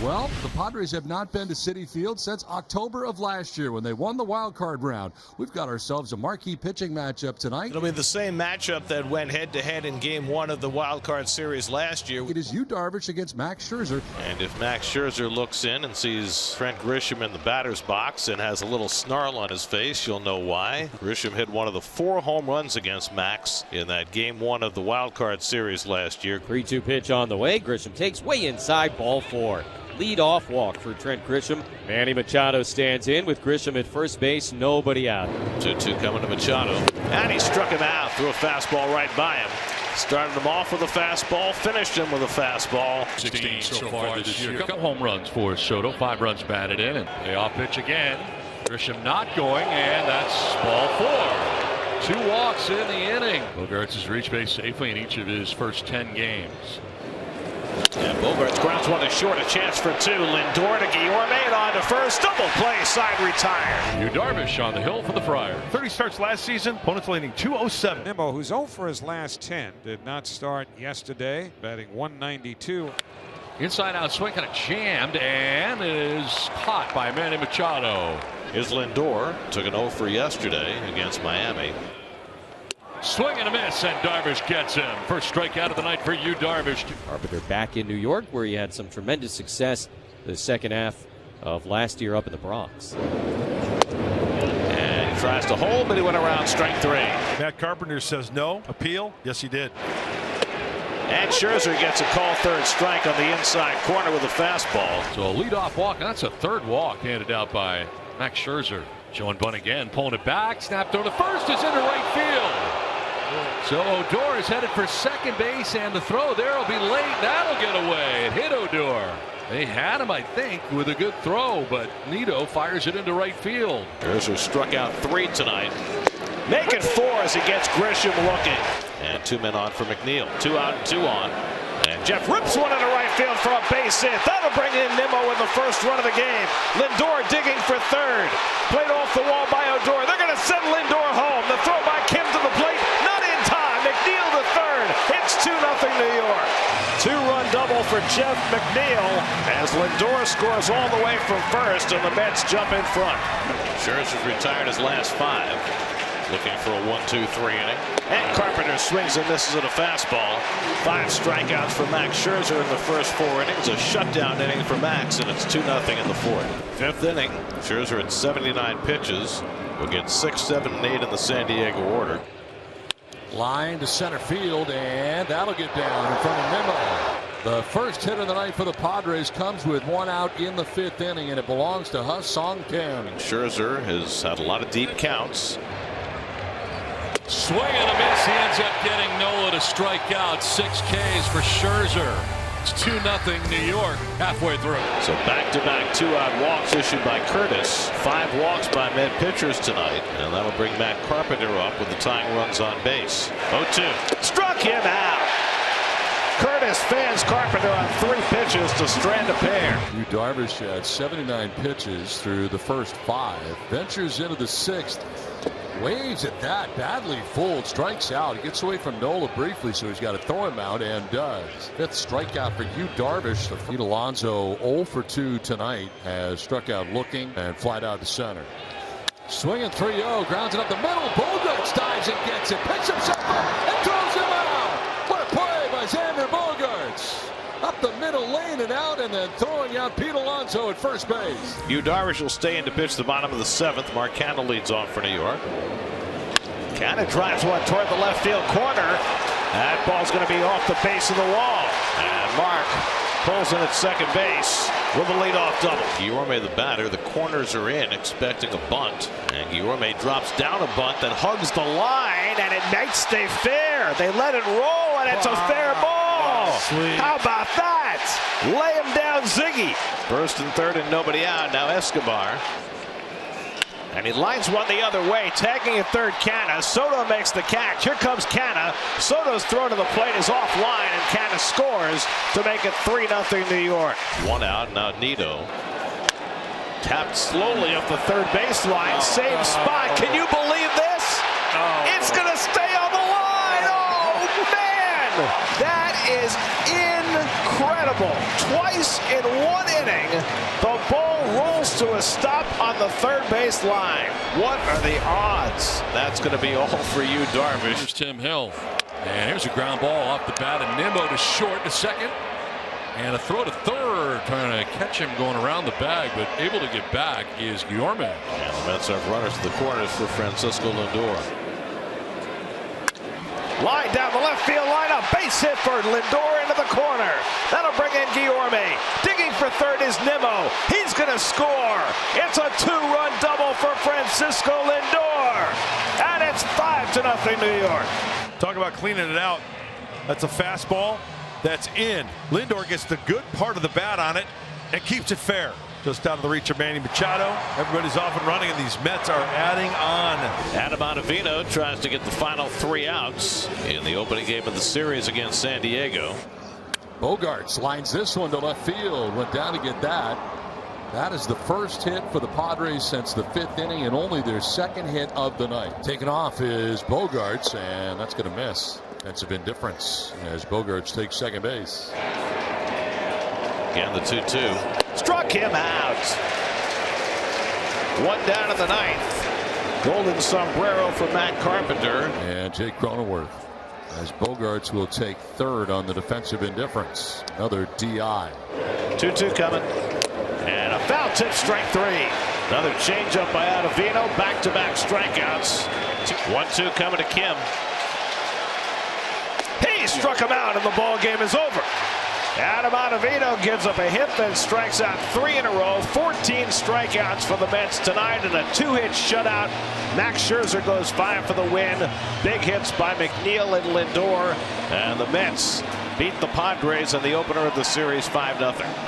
Well, the Padres have not been to Citi Field since October of last year when they won the wild card round. We've got ourselves a marquee pitching matchup tonight. It'll be the same matchup that went head-to-head in Game 1 of the wild card series last year. It is Yu Darvish against Max Scherzer. And if Max Scherzer looks in and sees Trent Grisham in the batter's box and has a little snarl on his face, you'll know why. Grisham hit one of the 4 home runs against Max in that Game 1 of the wild card series last year. 3-2 pitch on the way. Grisham takes way inside, ball 4. Lead-off walk for Trent Grisham. Manny Machado stands in with Grisham at first base, nobody out. 2-2 coming to Machado. And he struck him out, threw a fastball right by him. Started him off with a fastball, finished him with a fastball. 16 so far this year. A couple home runs for Soto, 5 runs batted in, and payoff pitch again. Grisham not going, and that's ball 4. 2 walks in the inning. Bogaerts has reached base safely in each of his first 10 games. And Bogaerts grounds one to short, a chance for 2. Lindor to Guillorme, on to first, double play, side retired. Yu Darvish on the hill for the Friars. 30 starts last season, opponents landing .207. Nimmo, who's 0 for his last 10, did not start yesterday, batting .192. Inside out swing, kind of jammed, and is caught by Manny Machado. Here's Lindor, took an 0 for yesterday against Miami. Swing and a miss, and Darvish gets him. First strikeout of the night for Yu Darvish. Carpenter back in New York, where he had some tremendous success the second half of last year up in the Bronx. And he tries to hold, but he went around strike 3. Matt Carpenter says no. Appeal? Yes, he did. And Scherzer gets a call, third strike on the inside corner with a fastball. So a leadoff walk, and that's a third walk handed out by Max Scherzer. Showing bunt again, pulling it back, snapped over to first, is into right field. So Odor is headed for second base, and the throw there will be late. That'll get away. It hit Odor. They had him, I think, with a good throw, but Nito fires it into right field. Scherzer struck out 3 tonight. Make it 4 as he gets Grisham looking. And 2 men on for McNeil. 2 out and 2 on. And Jeff rips one into right field for a base hit. That'll bring in Nimmo in the first run of the game. Lindor digging for third. Played off the wall by Odor. They're going to send Lindor home. The throw by Kim to the plate. Not in time. McNeil to third. It's 2-0 New York. 2-run double for Jeff McNeil as Lindor scores all the way from first and the Mets jump in front. Scherzer's retired his last 5. Looking for a 1-2-3 inning. And Carpenter swings and misses at a fastball. 5 strikeouts for Max Scherzer in the first 4 innings. A shutdown inning for Max, and it's 2-0 in the 4th. 5th inning, Scherzer at 79 pitches. Will get 6, 7, and 8 in the San Diego order. Line to center field, and that'll get down in front of Nimmo. The first hit of the night for the Padres comes with 1 out in the 5th inning, and it belongs to Ha-Sung Kim. Scherzer has had a lot of deep counts. Swing and a miss. He ends up getting Nola to strike out. 6 Ks for Scherzer. It's 2-0 New York halfway through. So back-to-back 2-out walks issued by Curtis. 5 walks by Met pitchers tonight. And that'll bring Matt Carpenter up with the tying runs on base. 0-2. Struck him out. Curtis fans Carpenter on 3 pitches to strand a pair. Yu Darvish had 79 pitches through the first 5. Ventures into the 6th. Waves at that, badly fooled, strikes out. He gets away from Nola briefly, so he's got to throw him out, and does. 5th strikeout for Yu Darvish. Pete Alonso 0 for 2 tonight, has struck out looking and flied out to center. Swinging 3-0, grounds it up the middle. Bogaerts dives and gets it, picks himself up and throws him out. What a play by Xander Bogaerts. Up the middle lane and out, and then throwing out Pete Alonso at first base. Yu Darvish will stay in to pitch the bottom of the 7th. Mark Canha leads off for New York. Canha drives one toward the left field corner. That ball's going to be off the base of the wall. And Mark pulls in at second base with a leadoff double. Guillorme the batter. The corners are in, expecting a bunt. And Guillorme drops down a bunt, then hugs the line, and it might stay fair. They let it roll, and it's a fair ball. Sweet. How about that? Lay him down, Ziggy. First and third and nobody out. Now Escobar. And he lines one the other way, tagging at third Canha. Soto makes the catch. Here comes Canha. Soto's throw to the plate is offline, and Canha scores to make it 3-0 New York. 1 out, now Nito. Tapped slowly up the third baseline. Same spot. Can you believe this? It's going to stay on the line. Oh, man! That is incredible. Twice in one inning, the ball rolls to a stop on the third base line. What are the odds? That's going to be all for you, Darvish. Here's Tim Hill. And here's a ground ball off the bat, and Nimmo to short to second. And a throw to third, trying to catch him going around the bag, but able to get back is Guillorme. And the Mets have runners to the corners for Francisco Lindor. Line down the left field line, a base hit for Lindor into the corner. That'll bring in Guillorme. Digging for third is Nimmo. He's going to score. It's a 2-run double for Francisco Lindor. And it's 5-0 New York. Talk about cleaning it out. That's a fastball. That's in. Lindor gets the good part of the bat on it and keeps it fair. Just out of the reach of Manny Machado. Everybody's off and running, and these Mets are adding on. Adam Ottavino tries to get the final 3 outs in the opening game of the series against San Diego. Bogaerts lines this one to left field. Went down to get that. That is the first hit for the Padres since the 5th inning, and only their second hit of the night. Taken off is Bogaerts, and that's going to miss. Defensive indifference as Bogaerts takes second base. Again, the 2-2. Struck him out. 1 down in the 9th. Golden sombrero for Matt Carpenter. And Jake Cronenworth as Bogaerts will take third on the defensive indifference. Another DI. 2-2 coming. And a foul tip, strike 3. Another changeup by Ottavino. Back-to-back strikeouts. 1-2 coming to Kim. He struck him out, and the ball game is over. Adam Ottavino gives up a hit, then strikes out 3 in a row. 14 strikeouts for the Mets tonight, and a 2-hit shutout. Max Scherzer goes 5 for the win. Big hits by McNeil and Lindor, and the Mets beat the Padres in the opener of the series 5-0.